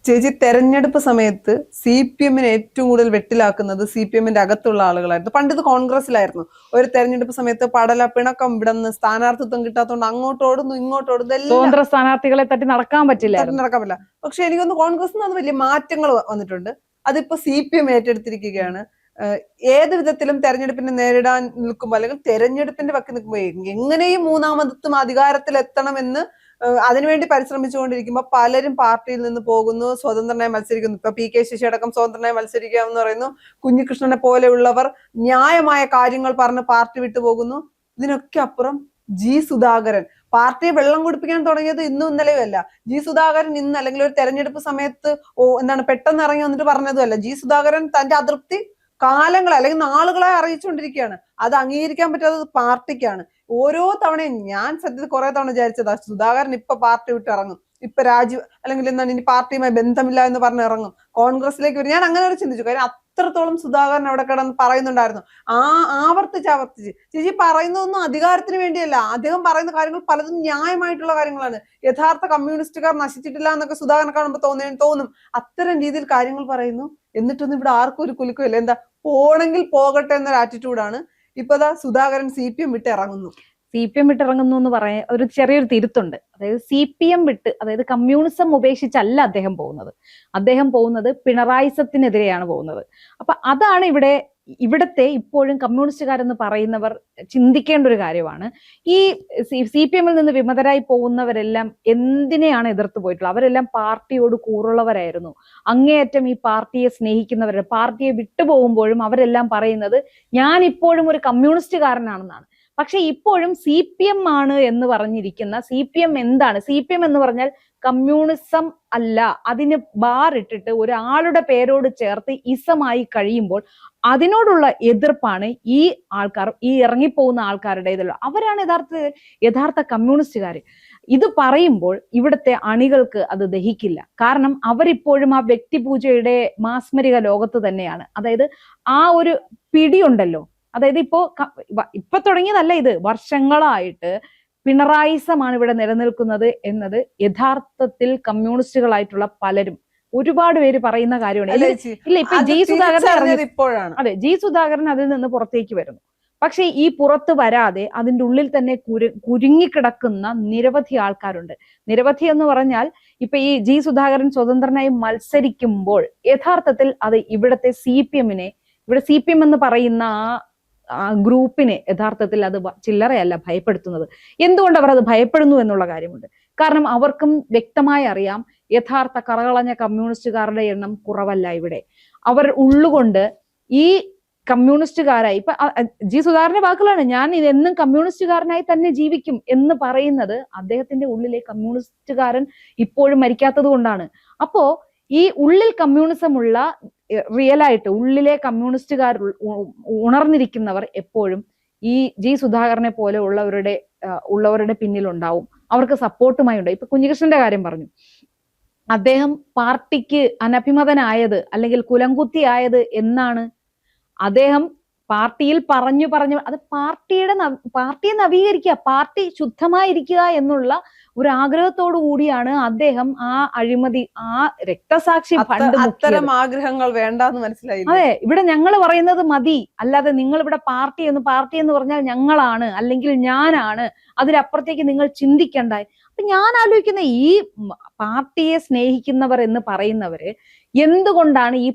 ചേച്ചി, തെരഞ്ഞെടുപ്പ് സമയത്ത് CPM-നെ ഏറ്റവും കൂടുതൽ വെട്ടിലാക്കുന്നത് CPM-ന്റെ അകത്തുള്ള ആളുകളായിരുന്നു. പണ്ടിത് കോൺഗ്രസിലായിരുന്നു. ഒരു തെരഞ്ഞെടുപ്പ് സമയത്ത് പടല പിണക്കം വിടുന്ന സ്ഥാനാർത്ഥിത്വം കിട്ടാത്തതുകൊണ്ട് അങ്ങോട്ടോടുന്നു ഇങ്ങോട്ടോടുന്നു, സ്വതന്ത്ര സ്ഥാനാർത്ഥികളെ തട്ടി നടക്കാൻ പറ്റില്ല. പക്ഷെ എനിക്കൊന്ന് കോൺഗ്രസിന് അത് വലിയ മാറ്റങ്ങൾ വന്നിട്ടുണ്ട്. അതിപ്പോ CPM ഏറ്റെടുത്തിരിക്കുകയാണ്. ഏത് വിധത്തിലും തെരഞ്ഞെടുപ്പിനെ നേരിടാൻ നിൽക്കുമ്പോൾ അല്ലെങ്കിൽ തെരഞ്ഞെടുപ്പിന്റെ പക്കി നിൽക്കുമ്പോൾ എങ്ങനെയും മൂന്നാമതും അധികാരത്തിൽ എത്തണമെന്ന് അതിനുവേണ്ടി പരിശ്രമിച്ചുകൊണ്ടിരിക്കുമ്പോൾ പലരും പാർട്ടിയിൽ നിന്ന് പോകുന്നു, സ്വതന്ത്രനായി മത്സരിക്കുന്നു. ഇപ്പൊ PK ശശി അടക്കം സ്വതന്ത്രനായി മത്സരിക്കാമെന്ന് പറയുന്നു. കുഞ്ഞികൃഷ്ണനെ പോലെയുള്ളവർ ന്യായമായ കാര്യങ്ങൾ പറഞ്ഞ് പാർട്ടി വിട്ടുപോകുന്നു. ഇതിനൊക്കെ അപ്പുറം സുധാകരൻ പാർട്ടിയെ വെള്ളം കുടിപ്പിക്കാൻ തുടങ്ങിയത് ഇന്നും ഇന്നലെയുമല്ല. സുധാകരൻ ഇന്ന് അല്ലെങ്കിൽ ഒരു തെരഞ്ഞെടുപ്പ് സമയത്ത് പെട്ടെന്ന് ഇറങ്ങി വന്നിട്ട് പറഞ്ഞതുമല്ല. സുധാകരൻ തന്റെ അതൃപ്തി കാലങ്ങളെ അല്ലെങ്കിൽ നാളുകളായി അറിയിച്ചുകൊണ്ടിരിക്കുകയാണ്. അത് അംഗീകരിക്കാൻ പറ്റാത്തത് പാർട്ടിക്കാണ്. ഓരോ തവണയും ഞാൻ സത്യത്തിൽ കുറെ തവണ വിചാരിച്ചതാ സുധാകരൻ ഇപ്പൊ പാർട്ടി വിട്ട് ഇറങ്ങും, ഇപ്പൊ അല്ലെങ്കിൽ ഇനി പാർട്ടിയുമായി ബന്ധമില്ല എന്ന് പറഞ്ഞ് ഇറങ്ങും, കോൺഗ്രസിലേക്ക് വരും. ഞാൻ അങ്ങനെ ഒരു ചിന്തിച്ചു. കാര്യം അത്രത്തോളം സുധാകരൻ അവിടെ കിടന്ന് പറയുന്നുണ്ടായിരുന്നു. ആവർത്തിച്ച് ചേച്ചി പറയുന്നതൊന്നും അധികാരത്തിന് വേണ്ടിയല്ല. അദ്ദേഹം പറയുന്ന കാര്യങ്ങൾ പലതും ന്യായമായിട്ടുള്ള കാര്യങ്ങളാണ്. യഥാർത്ഥ കമ്മ്യൂണിസ്റ്റുകാർ നശിച്ചിട്ടില്ല എന്നൊക്കെ സുധാകരനെ കാണുമ്പോൾ തോന്നും. അത്തരം രീതിയിൽ കാര്യങ്ങൾ പറയുന്നു. എന്നിട്ടൊന്നും ഇവിടെ ആർക്കും ഒരു കുലുക്കമില്ല. എന്താ, പോണെങ്കിൽ പോകട്ടെ എന്നൊരു ആറ്റിറ്റ്യൂഡാണ്. ഇപ്പതാ സുധാകരൻ CPM വിട്ട് ഇറങ്ങുന്നു. CPM വിട്ട് ഇറങ്ങുന്നു എന്ന് പറയാൻ ഒരു ചെറിയൊരു തിരുത്തുണ്ട്. അതായത് CPM വിട്ട്, അതായത് കമ്മ്യൂണിസം ഉപേക്ഷിച്ചല്ല അദ്ദേഹം പോകുന്നത്. അദ്ദേഹം പോകുന്നത് പിണറായിസത്തിനെതിരെയാണ് പോകുന്നത്. അപ്പൊ അതാണ് ഇവിടത്തെ ഇപ്പോഴും കമ്മ്യൂണിസ്റ്റുകാരെന്ന് പറയുന്നവർ ചിന്തിക്കേണ്ട ഒരു കാര്യമാണ്. ഈ CPM-ൽ നിന്ന് വിമതരായി പോകുന്നവരെല്ലാം എന്തിനെയാണ് എതിർത്ത് പോയിട്ടുള്ളത്? അവരെല്ലാം പാർട്ടിയോട് കൂറുള്ളവരായിരുന്നു. അങ്ങേയറ്റം ഈ പാർട്ടിയെ സ്നേഹിക്കുന്നവരുടെ, പാർട്ടിയെ വിട്ടുപോകുമ്പോഴും അവരെല്ലാം പറയുന്നത് ഞാൻ ഇപ്പോഴും ഒരു കമ്മ്യൂണിസ്റ്റുകാരനാണെന്നാണ്. പക്ഷെ ഇപ്പോഴും CPM ആണ് എന്ന് പറഞ്ഞിരിക്കുന്ന CPM എന്താണ്? CPM എന്ന് പറഞ്ഞാൽ കമ്മ്യൂണിസം അല്ല. അതിന് ബാർ ഇട്ടിട്ട് ഒരാളുടെ പേരോട് ചേർത്ത് ഇസമായി കഴിയുമ്പോൾ അതിനോടുള്ള എതിർപ്പാണ് ഈ ആൾക്കാർ, ഈ ഇറങ്ങിപ്പോകുന്ന ആൾക്കാരുടേതുള്ള. അവരാണ് യഥാർത്ഥ കമ്മ്യൂണിസ്റ്റുകാർ. ഇത് പറയുമ്പോൾ ഇവിടുത്തെ അണികൾക്ക് അത് ദഹിക്കില്ല. കാരണം അവരിപ്പോഴും ആ വ്യക്തിപൂജയുടെ മാസ്മരിക ലോകത്ത് തന്നെയാണ്. അതായത് ആ ഒരു പിടിയുണ്ടല്ലോ. അതായത് ഇപ്പൊ തുടങ്ങിയതല്ല, ഇത് വർഷങ്ങളായിട്ട് പിണറായിസമാണ് ഇവിടെ നിലനിൽക്കുന്നത് എന്നത് യഥാർത്ഥത്തിൽ കമ്മ്യൂണിസ്റ്റുകളായിട്ടുള്ള പലരും ഒരുപാട് പേര് പറയുന്ന കാര്യമാണ്. ഇല്ല, ഇപ്പൊ സുധാകരൻ അതിൽ നിന്ന് പുറത്തേക്ക് വരുന്നു. പക്ഷെ ഈ പുറത്ത് വരാതെ അതിൻ്റെ ഉള്ളിൽ തന്നെ കുരുങ്ങിക്കിടക്കുന്ന നിരവധി ആൾക്കാരുണ്ട്. നിരവധി എന്ന് പറഞ്ഞാൽ ഇപ്പൊ ഈ സുധാകരൻ സ്വതന്ത്രനായി മത്സരിക്കുമ്പോൾ യഥാർത്ഥത്തിൽ അത് ഇവിടുത്തെ ഇവിടെ CPM എന്ന് പറയുന്ന ആ ഗ്രൂപ്പിനെ യഥാർത്ഥത്തിൽ അത് ചില്ലറയല്ല ഭയപ്പെടുത്തുന്നത്. എന്തുകൊണ്ട് അവർ അത് ഭയപ്പെടുന്നു എന്നുള്ള കാര്യമുണ്ട്. കാരണം അവർക്കും വ്യക്തമായി അറിയാം യഥാർത്ഥ കറകളഞ്ഞ കമ്മ്യൂണിസ്റ്റുകാരുടെ എണ്ണം കുറവല്ല ഇവിടെ. അവർ ഉള്ളുകൊണ്ട് ഈ കമ്മ്യൂണിസ്റ്റുകാരായി, ഇപ്പൊ സുധാകരന്റെ വാക്കുകളാണ്, ഞാൻ എന്നും കമ്മ്യൂണിസ്റ്റുകാരനായി തന്നെ ജീവിക്കും എന്ന് പറയുന്നത് അദ്ദേഹത്തിന്റെ ഉള്ളിലെ കമ്മ്യൂണിസ്റ്റുകാരൻ ഇപ്പോഴും മരിക്കാത്തത് കൊണ്ടാണ്. അപ്പോ ഈ ഉള്ളിൽ കമ്മ്യൂണിസമുള്ള, റിയലായിട്ട് ഉള്ളിലെ കമ്മ്യൂണിസ്റ്റുകാർ ഉണർന്നിരിക്കുന്നവർ എപ്പോഴും ഈ സുധാകരനെ പോലെ ഉള്ളവരുടെ പിന്നിലുണ്ടാവും. അവർക്ക് സപ്പോർട്ടുമായി ഉണ്ടാവും. ഇപ്പൊ കുഞ്ഞികൃഷ്ണന്റെ കാര്യം പറഞ്ഞു. അദ്ദേഹം പാർട്ടിക്ക് അനഭിമതനായത് അല്ലെങ്കിൽ കുലംകുത്തിയായത് എന്നാണ്? അദ്ദേഹം പാർട്ടിയിൽ പറഞ്ഞു അത് പാർട്ടിയെ നവീകരിക്കുക, പാർട്ടി ശുദ്ധമായിരിക്കുക എന്നുള്ള ഒരു ആഗ്രഹത്തോടു കൂടിയാണ് അദ്ദേഹം ആ അഴിമതി, ആ രക്തസാക്ഷി ഫണ്ട്, അത്തരം ആഗ്രഹങ്ങൾ വേണ്ടെന്ന് മനസ്സിലായി. അതെ, ഇവിടെ ഞങ്ങൾ പറയുന്നത് മതി, അല്ലാതെ നിങ്ങൾ ഇവിടെ പാർട്ടി എന്ന് പറഞ്ഞാൽ ഞങ്ങളാണ് അല്ലെങ്കിൽ ഞാനാണ്, അതിലപ്പുറത്തേക്ക് നിങ്ങൾ ചിന്തിക്കണ്ടായി. അപ്പൊ ഞാൻ ആലോചിക്കുന്ന ഈ പാർട്ടിയെ സ്നേഹിക്കുന്നവർ എന്ന് പറയുന്നവര് എന്തുകൊണ്ടാണ് ഈ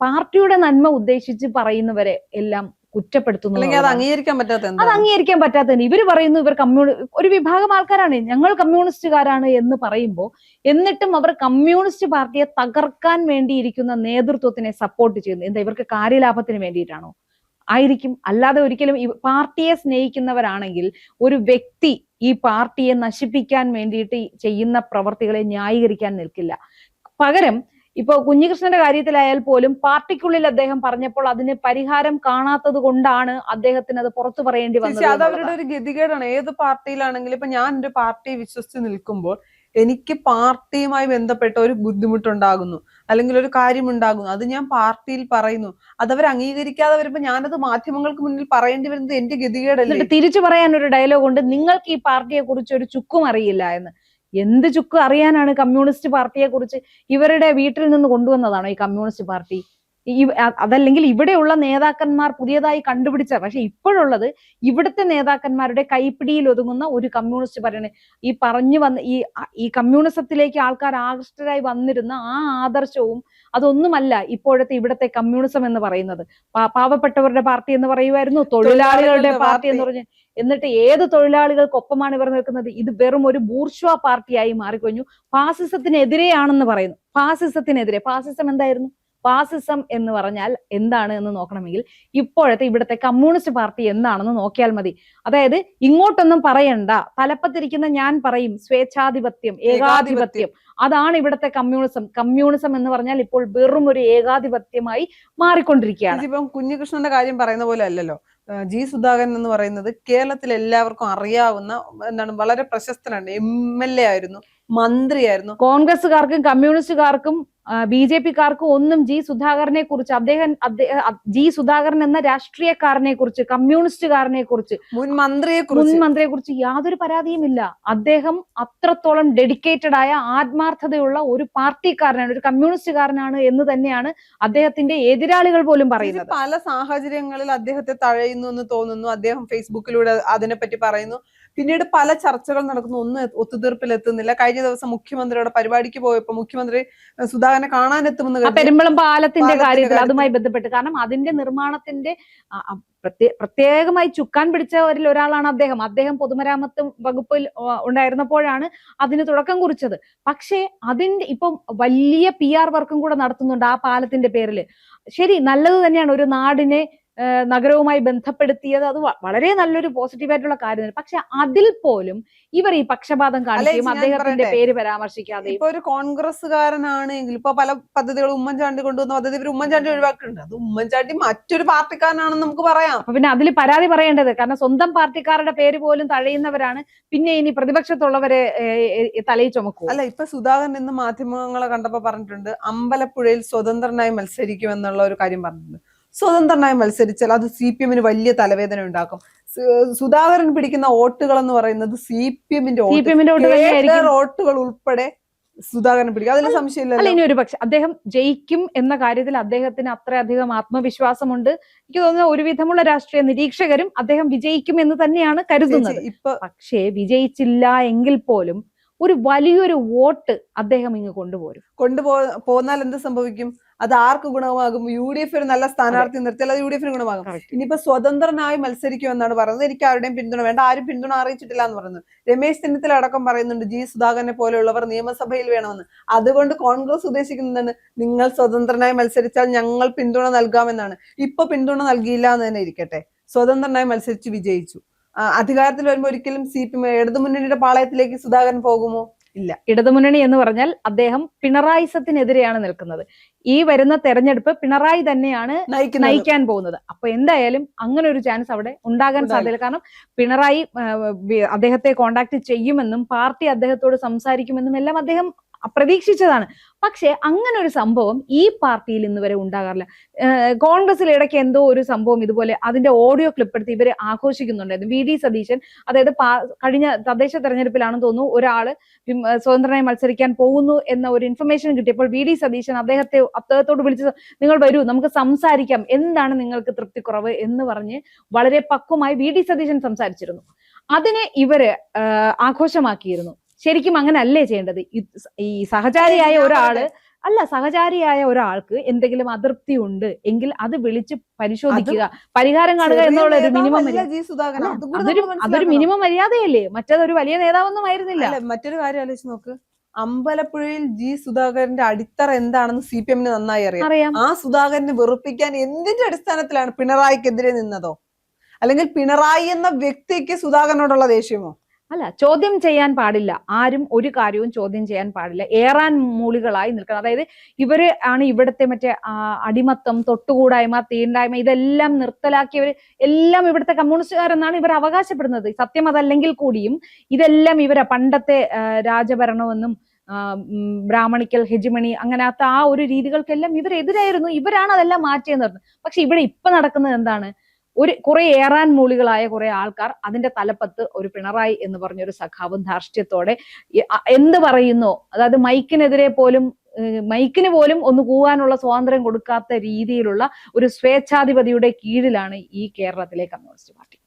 പാർട്ടിയുടെ നന്മ ഉദ്ദേശിച്ച് പറയുന്നവരെ എല്ലാം കുറ്റപ്പെടുത്തുന്നത്? അത് അംഗീകരിക്കാൻ പറ്റാത്തത് ഇവർ പറയുന്നു ഇവർ ഒരു വിഭാഗം ആൾക്കാരാണ്, ഞങ്ങൾ കമ്മ്യൂണിസ്റ്റുകാരാണ് എന്ന് പറയുമ്പോൾ എന്നിട്ടും അവർ കമ്മ്യൂണിസ്റ്റ് പാർട്ടിയെ തകർക്കാൻ വേണ്ടിയിരിക്കുന്ന നേതൃത്വത്തിനെ സപ്പോർട്ട് ചെയ്യുന്നു. എന്താ, ഇവർക്ക് കാര്യലാഭത്തിന് വേണ്ടിയിട്ടാണോ? ആയിരിക്കും. അല്ലാതെ ഒരിക്കലും ഈ പാർട്ടിയെ സ്നേഹിക്കുന്നവരാണെങ്കിൽ ഒരു വ്യക്തി ഈ പാർട്ടിയെ നശിപ്പിക്കാൻ വേണ്ടിയിട്ട് ചെയ്യുന്ന പ്രവർത്തികളെ ന്യായീകരിക്കാൻ നിൽക്കില്ല. പകരം ഇപ്പൊ കുഞ്ഞികൃഷ്ണന്റെ കാര്യത്തിലായാൽ പോലും പാർട്ടിക്കുള്ളിൽ അദ്ദേഹം പറഞ്ഞപ്പോൾ അതിന് പരിഹാരം കാണാത്തത് കൊണ്ടാണ് അദ്ദേഹത്തിന് അത് പുറത്തു പറയേണ്ടി വന്നത്. അത് അവരുടെ ഒരു ഗതികേടാണ്. ഏത് പാർട്ടിയിലാണെങ്കിലും ഇപ്പൊ ഞാൻ ഒരു പാർട്ടിയെ വിശ്വസിച്ച് നിൽക്കുമ്പോൾ എനിക്ക് പാർട്ടിയുമായി ബന്ധപ്പെട്ട ഒരു ബുദ്ധിമുട്ടുണ്ടാകുന്നു അല്ലെങ്കിൽ ഒരു കാര്യം ഉണ്ടാകുന്നു, അത് ഞാൻ പാർട്ടിയിൽ പറയുന്നു. അതവർ അംഗീകരിക്കാതെ വരുമ്പോ ഞാനത് മാധ്യമങ്ങൾക്ക് മുന്നിൽ പറയേണ്ടി വരുന്നത് എന്റെ ഗതികേടല്ലേ? തിരിച്ചു പറയാൻ ഒരു ഡയലോഗ് ഉണ്ട്, നിങ്ങൾക്ക് ഈ പാർട്ടിയെ കുറിച്ച് ഒരു ചുക്കും അറിയില്ല എന്ന്. എന്ത് ചുക്ക് അറിയാനാണ് കമ്മ്യൂണിസ്റ്റ് പാർട്ടിയെ കുറിച്ച്? ഇവരുടെ വീട്ടിൽ നിന്ന് കൊണ്ടുവന്നതാണോ ഈ കമ്മ്യൂണിസ്റ്റ് പാർട്ടി? അതല്ലെങ്കിൽ ഇവിടെയുള്ള നേതാക്കന്മാർ പുതിയതായി കണ്ടുപിടിച്ച, പക്ഷെ ഇപ്പോഴുള്ളത് ഇവിടുത്തെ നേതാക്കന്മാരുടെ കൈപ്പിടിയിൽ ഒതുങ്ങുന്ന ഒരു കമ്മ്യൂണിസ്റ്റ് പാർട്ടിയാണ്. ഈ പറഞ്ഞു വന്ന ഈ കമ്മ്യൂണിസത്തിലേക്ക് ആൾക്കാർ ആകൃഷ്ടരായി വന്നിരുന്ന ആ ആദർശവും അതൊന്നുമല്ല ഇപ്പോഴത്തെ ഇവിടുത്തെ കമ്മ്യൂണിസം എന്ന് പറയുന്നത്. പാവപ്പെട്ടവരുടെ പാർട്ടി എന്ന് പറയുമായിരുന്നു, തൊഴിലാളികളുടെ പാർട്ടി എന്ന് പറഞ്ഞു. എന്നിട്ട് ഏത് തൊഴിലാളികൾക്കൊപ്പമാണ് ഇവർ നിൽക്കുന്നത്? ഇത് വെറും ഒരു ബൂർഷ്വാ പാർട്ടിയായി മാറിക്കഴിഞ്ഞു. ഫാസിസത്തിനെതിരെയാണെന്ന് പറയുന്നു. ഫാസിസത്തിനെതിരെ. ഫാസിസം എന്തായിരുന്നു? ഫാസിസം എന്ന് പറഞ്ഞാൽ എന്താണ് എന്ന് നോക്കണമെങ്കിൽ ഇപ്പോഴത്തെ ഇവിടുത്തെ കമ്മ്യൂണിസ്റ്റ് പാർട്ടി എന്താണെന്ന് നോക്കിയാൽ മതി. അതായത് ഇങ്ങോട്ടൊന്നും പറയണ്ട, തലപ്പത്തിരിക്കുന്ന ഞാൻ പറയും, സ്വേച്ഛാധിപത്യം, ഏകാധിപത്യം, അതാണ് ഇവിടുത്തെ കമ്മ്യൂണിസം. കമ്മ്യൂണിസം എന്ന് പറഞ്ഞാൽ ഇപ്പോൾ വെറും ഒരു ഏകാധിപത്യമായി മാറിക്കൊണ്ടിരിക്കുകയാണ്. ഇപ്പം കുഞ്ഞികൃഷ്ണന്റെ കാര്യം പറയുന്ന പോലെ അല്ലല്ലോ. ജി സുധാകരൻ എന്ന് പറയുന്നത് കേരളത്തിൽ എല്ലാവർക്കും അറിയാവുന്ന വളരെ പ്രശസ്തനാണ്. MLA ആയിരുന്നു, മന്ത്രിയായിരുന്നു. കോൺഗ്രസുകാർക്കും കമ്മ്യൂണിസ്റ്റുകാർക്കും BJP-ക്കാർക്കും ഒന്നും ജി സുധാകരനെ കുറിച്ച്, ജി സുധാകരൻ എന്ന രാഷ്ട്രീയക്കാരനെ കുറിച്ച്, കമ്മ്യൂണിസ്റ്റുകാരനെ കുറിച്ച്, മുൻ മന്ത്രിയെ കുറിച്ച് യാതൊരു പരാതിയുമില്ല. അദ്ദേഹം അത്രത്തോളം ഡെഡിക്കേറ്റഡ് ആയ, ആത്മാർത്ഥതയുള്ള ഒരു പാർട്ടിക്കാരനാണ്, ഒരു കമ്മ്യൂണിസ്റ്റുകാരനാണ് എന്ന് തന്നെയാണ് അദ്ദേഹത്തിന്റെ എതിരാളികൾ പോലും പറയുന്നത്. പല സാഹചര്യങ്ങളിൽ അദ്ദേഹത്തെ തഴയുന്നു എന്ന് തോന്നുന്നു. അദ്ദേഹം ഫേസ്ബുക്കിലൂടെ അതിനെപ്പറ്റി പറയുന്നു. പിന്നീട് പല ചർച്ചകൾ നടക്കുന്നു, ഒന്നും ഒത്തുതീർപ്പിലെത്തുന്നില്ല. കഴിഞ്ഞ ദിവസം മുഖ്യമന്ത്രിയുടെ പരിപാടിക്ക് പോയപ്പോൾ മുഖ്യമന്ത്രി സുധാകരനെ കാണാനെത്തുമെന്ന് പെരുമ്പളം പാലത്തിന്റെ കാര്യത്തിൽ അതുമായി ബന്ധപ്പെട്ട്, കാരണം അതിന്റെ നിർമ്മാണത്തിന്റെ പ്രത്യേകമായി ചുക്കാൻ പിടിച്ചവരിൽ ഒരാളാണ് അദ്ദേഹം. അദ്ദേഹം പൊതുമരാമത്ത് വകുപ്പിൽ ഉണ്ടായിരുന്നപ്പോഴാണ് അതിന് തുടക്കം കുറിച്ചത്. പക്ഷേ അതിന്റെ ഇപ്പം വലിയ PR വർക്കും കൂടെ നടത്തുന്നുണ്ട് ആ പാലത്തിന്റെ പേരിൽ. ശരി, നല്ലത് തന്നെയാണ്, ഒരു നാടിനെ നഗരവുമായി ബന്ധപ്പെടുത്തിയത്, അത് വളരെ നല്ലൊരു പോസിറ്റീവായിട്ടുള്ള കാര്യമാണ്. പക്ഷെ അതിൽ പോലും ഇവർ ഈ പക്ഷപാതം കാണിക്കുകയും അദ്ദേഹത്തിന്റെ പേര് പരാമർശിക്കാതെ. ഇപ്പൊ ഒരു കോൺഗ്രസ്സുകാരനാണെങ്കിൽ ഇപ്പൊ പല പദ്ധതികളും ഉമ്മൻചാണ്ടി കൊണ്ടുവന്ന പദ്ധതി ഇവർ ഉമ്മൻചാണ്ടി ഒഴിവാക്കിയിട്ടുണ്ട്. അത് ഉമ്മൻചാണ്ടി മറ്റൊരു പാർട്ടിക്കാരനാണെന്ന് നമുക്ക് പറയാം. അപ്പൊ പിന്നെ അതിൽ പരാതി പറയേണ്ടത്, കാരണം സ്വന്തം പാർട്ടിക്കാരുടെ പേര് പോലും തഴയുന്നവരാണ് പിന്നെ ഇനി പ്രതിപക്ഷത്തുള്ളവരെ തലയിൽ ചുമക്കും. അല്ല, ഇപ്പൊ സുധാകരൻ ഇന്ന് മാധ്യമങ്ങളെ കണ്ടപ്പോ പറഞ്ഞിട്ടുണ്ട്, അമ്പലപ്പുഴയിൽ സ്വതന്ത്രനായി മത്സരിക്കും എന്നുള്ള ഒരു കാര്യം പറഞ്ഞിട്ടുണ്ട്. സ്വതന്ത്രനായി മത്സരിച്ചാൽ അത് CPM-ന് വലിയ തലവേദന ഉണ്ടാക്കും. സുധാകരൻ പിടിക്കുന്ന വോട്ടുകൾ എന്ന് പറയുന്നത് CPM-ന്റെ വോട്ടുകൾ ഉൾപ്പെടെ സുധാകരൻ പിടിക്കും, അതിൽ സംശയമില്ല. അല്ല, ഇനി ഒരു പക്ഷെ അദ്ദേഹം ജയിക്കും എന്ന കാര്യത്തിൽ അദ്ദേഹത്തിന് അത്രയധികം ആത്മവിശ്വാസമുണ്ട്. എനിക്ക് തോന്നുന്നു ഒരുവിധമുള്ള രാഷ്ട്രീയ നിരീക്ഷകരും അദ്ദേഹം വിജയിക്കും എന്ന് തന്നെയാണ് കരുതുന്നത്. പക്ഷേ വിജയിച്ചില്ല എങ്കിൽ പോലും ഒരു വലിയൊരു വോട്ട് അദ്ദേഹം ഇങ്ങ് കൊണ്ടുപോന്നാൽ എന്ത് സംഭവിക്കും? അത് ആർക്ക് ഗുണമാകും? UDF ഒരു നല്ല സ്ഥാനാർത്ഥി നിർത്തിയാൽ അത് UDF-ന് ഗുണമാകും. ഇനിയിപ്പോ സ്വതന്ത്രനായി മത്സരിക്കും എന്നാണ് പറയുന്നത്. എനിക്ക് ആരുടെയും പിന്തുണ വേണ്ട, ആരും പിന്തുണ അറിയിച്ചിട്ടില്ല എന്ന് പറയുന്നത്. രമേശ് ചെന്നിത്തല അടക്കം പറയുന്നുണ്ട് ജി സുധാകരനെ പോലെയുള്ളവർ നിയമസഭയിൽ വേണമെന്ന്. അതുകൊണ്ട് കോൺഗ്രസ് ഉദ്ദേശിക്കുന്നതാണ്, നിങ്ങൾ സ്വതന്ത്രനായി മത്സരിച്ചാൽ ഞങ്ങൾ പിന്തുണ നൽകാമെന്നാണ്. ഇപ്പൊ പിന്തുണ നൽകിയില്ല എന്ന് തന്നെ ഇരിക്കട്ടെ, സ്വതന്ത്രനായി മത്സരിച്ച് വിജയിച്ചു. അധികാരത്തിൽ വരുമ്പോൾ ഒരിക്കലും CPM ഇടതുമുന്നണിയുടെ പാളയത്തിലേക്ക് സുധാകരൻ പോകുമോ? ഇല്ല. ഇടതുമുന്നണി എന്ന് പറഞ്ഞാൽ അദ്ദേഹം പിണറായിസത്തിനെതിരെയാണ് നിൽക്കുന്നത്. ഈ വരുന്ന തെരഞ്ഞെടുപ്പ് പിണറായി തന്നെയാണ് നയിക്കാൻ പോകുന്നത്. അപ്പൊ എന്തായാലും അങ്ങനെ ഒരു ചാൻസ് അവിടെ ഉണ്ടാകാൻ സാധ്യത. കാരണം പിണറായി അദ്ദേഹത്തെ കോണ്ടാക്ട് ചെയ്യുമെന്നും പാർട്ടി അദ്ദേഹത്തോട് സംസാരിക്കുമെന്നും എല്ലാം അദ്ദേഹം പ്രതീക്ഷിച്ചതാണ്. പക്ഷെ അങ്ങനെ ഒരു സംഭവം ഈ പാർട്ടിയിൽ ഇന്ന് വരെ ഉണ്ടാകാറില്ല. കോൺഗ്രസിൽ ഇടയ്ക്ക് എന്തോ ഒരു സംഭവം ഇതുപോലെ അതിന്റെ ഓഡിയോ ക്ലിപ്പ് എടുത്ത് ഇവര് ആഘോഷിക്കുന്നുണ്ടായിരുന്നു. VD സതീശൻ, അതായത് കഴിഞ്ഞ തദ്ദേശ തെരഞ്ഞെടുപ്പിലാണെന്ന് തോന്നുന്നു, ഒരാള് സ്വതന്ത്രനായി മത്സരിക്കാൻ പോകുന്നു എന്ന ഒരു ഇൻഫർമേഷൻ കിട്ടിയപ്പോൾ VD സതീശൻ അദ്ദേഹത്തോട് വിളിച്ച്, നിങ്ങൾ വരൂ, നമുക്ക് സംസാരിക്കാം, എന്താണ് നിങ്ങൾക്ക് തൃപ്തിക്കുറവ് എന്ന് പറഞ്ഞ് വളരെ പക്വമായി VD സതീശൻ സംസാരിച്ചിരുന്നു. അതിനെ ഇവര് ആഘോഷമാക്കിയിരുന്നു. ശരിക്കും അങ്ങനെ അല്ലേ ചെയ്യേണ്ടത്? ഈ സഹചാരിയായ ഒരാൾക്ക് എന്തെങ്കിലും അതൃപ്തി ഉണ്ട് എങ്കിൽ അത് വിളിച്ച് പരിശോധിക്കുക, പരിഹാരം കാണുക എന്നുള്ള ഒരു മിനിമം അതൊരു മിനിമം മര്യാദയല്ലേ? മറ്റേതൊരു വലിയ നേതാവൊന്നും ആയിരുന്നില്ല. മറ്റൊരു കാര്യം ആലോചിച്ച് നോക്ക്, അമ്പലപ്പുഴയിൽ ജി സുധാകരന്റെ അടിത്തറ എന്താണെന്ന് CPM-ന് നന്നായി അറിയാം. ആ സുധാകരനെ വെറുപ്പിക്കാൻ എന്തിന്റെ അടിസ്ഥാനത്തിലാണ്? പിണറായിക്കെതിരെ നിന്നതോ, അല്ലെങ്കിൽ പിണറായി എന്ന വ്യക്തിക്ക് സുധാകരനോടുള്ള ദേഷ്യമോ? അല്ല, ചോദ്യം ചെയ്യാൻ പാടില്ല. ആരും ഒരു കാര്യവും ചോദ്യം ചെയ്യാൻ പാടില്ല. ഏറാൻ മൂളികളായി നിൽക്കണം. അതായത് ഇവര് ആണ് ഇവിടുത്തെ മറ്റേ അടിമത്തം, തൊട്ടുകൂടായ്മ, തീണ്ടായ്മ ഇതെല്ലാം നിർത്തലാക്കിയവര് എല്ലാം ഇവിടുത്തെ കമ്മ്യൂണിസ്റ്റുകാരെന്നാണ് ഇവർ അവകാശപ്പെടുന്നത്. സത്യം അതല്ലെങ്കിൽ കൂടിയും ഇതെല്ലാം ഇവരെ പണ്ടത്തെ രാജഭരണമെന്നും ബ്രാഹ്മണിക്കൽ ഹെജിമണി അങ്ങനത്തെ ആ ഒരു രീതികൾക്കെല്ലാം ഇവരെതിരായിരുന്നു. ഇവരാണ് അതെല്ലാം മാറ്റിയെന്ന് പറഞ്ഞത്. പക്ഷെ ഇവിടെ ഇപ്പൊ നടക്കുന്നത് എന്താണ്? കുറെ ഏറാൻ മൂളികളായ കുറെ ആൾക്കാർ അതിന്റെ തലപ്പത്ത് ഒരു പിണറായി എന്ന് പറഞ്ഞൊരു സഖാവും ധാർഷ്ട്യത്തോടെ എന്ത് പറയുന്നോ, അതായത് മൈക്കിന് പോലും ഒന്ന് കൂവാനുള്ള സ്വാതന്ത്ര്യം കൊടുക്കാത്ത രീതിയിലുള്ള ഒരു സ്വേച്ഛാധിപതിയുടെ കീഴിലാണ് ഈ കേരളത്തിലെ കമ്മ്യൂണിസ്റ്റ് പാർട്ടി.